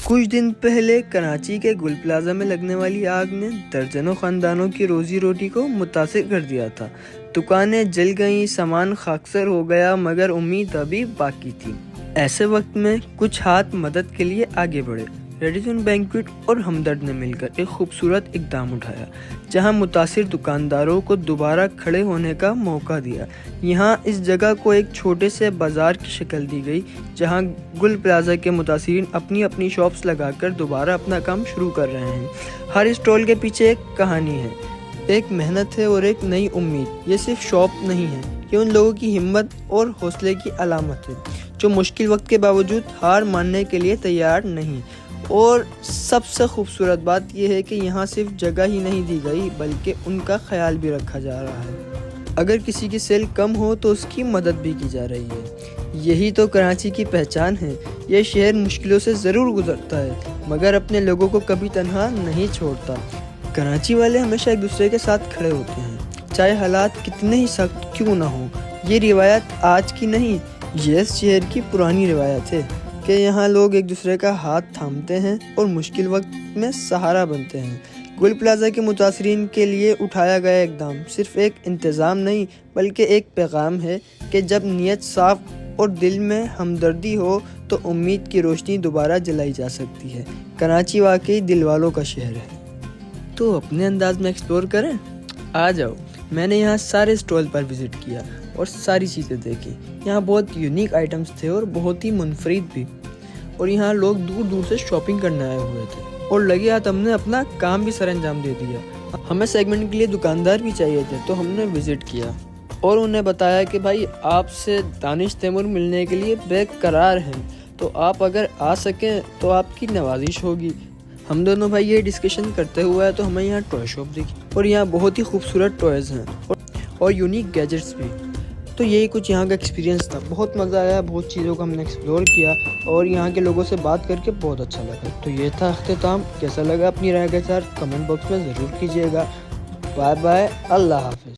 کچھ دن پہلے کراچی کے گل پلازہ میں لگنے والی آگ نے درجنوں خاندانوں کی روزی روٹی کو متاثر کر دیا تھا۔ دکانیں جل گئیں، سامان خاکسار ہو گیا، مگر امید ابھی باقی تھی۔ ایسے وقت میں کچھ ہاتھ مدد کے لیے آگے بڑھے۔ ریڈیسن بینکویٹ اور ہمدرد نے مل کر ایک خوبصورت اقدام اٹھایا، جہاں متاثر دکانداروں کو دوبارہ کھڑے ہونے کا موقع دیا۔ یہاں اس جگہ کو ایک چھوٹے سے بازار کی شکل دی گئی، جہاں گل پلازہ کے متاثرین اپنی اپنی شاپس لگا کر دوبارہ اپنا کام شروع کر رہے ہیں۔ ہر اسٹال کے پیچھے ایک کہانی ہے، ایک محنت ہے اور ایک نئی امید۔ یہ صرف شاپ نہیں ہے، یہ ان لوگوں کی ہمت اور حوصلے کی علامت ہے جو مشکل وقت کے باوجود ہار ماننے کے لیے تیار نہیں۔ اور سب سے خوبصورت بات یہ ہے کہ یہاں صرف جگہ ہی نہیں دی گئی، بلکہ ان کا خیال بھی رکھا جا رہا ہے۔ اگر کسی کی سیل کم ہو تو اس کی مدد بھی کی جا رہی ہے۔ یہی تو کراچی کی پہچان ہے۔ یہ شہر مشکلوں سے ضرور گزرتا ہے، مگر اپنے لوگوں کو کبھی تنہا نہیں چھوڑتا۔ کراچی والے ہمیشہ ایک دوسرے کے ساتھ کھڑے ہوتے ہیں، چاہے حالات کتنے ہی سخت کیوں نہ ہوں۔ یہ روایت آج کی نہیں، یہ اس شہر کی پرانی روایت ہے کہ یہاں لوگ ایک دوسرے کا ہاتھ تھامتے ہیں اور مشکل وقت میں سہارا بنتے ہیں۔ گل پلازہ کے متاثرین کے لیے اٹھایا گیا اقدام صرف ایک انتظام نہیں، بلکہ ایک پیغام ہے کہ جب نیت صاف اور دل میں ہمدردی ہو تو امید کی روشنی دوبارہ جلائی جا سکتی ہے۔ کراچی واقعی دل والوں کا شہر ہے، تو اپنے انداز میں ایکسپلور کریں۔ آ جاؤ، میں نے یہاں سارے اسٹال پر وزٹ کیا اور ساری چیزیں دیکھی۔ یہاں بہت یونیک آئٹمز تھے اور بہت ہی منفرد بھی، اور یہاں لوگ دور دور سے شاپنگ کرنے آئے ہوئے تھے، اور لگے ہاتھ ہم نے اپنا کام بھی سر انجام دے دیا۔ ہمیں سیگمنٹ کے لیے دکاندار بھی چاہیے تھے، تو ہم نے وزٹ کیا اور انہیں بتایا کہ بھائی آپ سے دانش تیمور ملنے کے لیے بے قرار ہیں، تو آپ اگر آ سکیں تو آپ کی نوازش ہوگی۔ ہم دونوں بھائی یہ ڈسکشن کرتے ہوئے تو ہمیں یہاں ٹوائے شاپ دکھی، اور یہاں بہت ہی خوبصورت ٹوائز ہیں اور یونیک گیجٹس بھی۔ تو یہی کچھ یہاں کا ایکسپیرینس تھا۔ بہت مزہ آیا، بہت چیزوں کو ہم نے ایکسپلور کیا، اور یہاں کے لوگوں سے بات کر کے بہت اچھا لگا۔ تو یہ تھا اختتام۔ کیسا لگا اپنی رائے کے ساتھ کمنٹ باکس میں ضرور کیجیے گا۔ بائے بائے، اللہ حافظ۔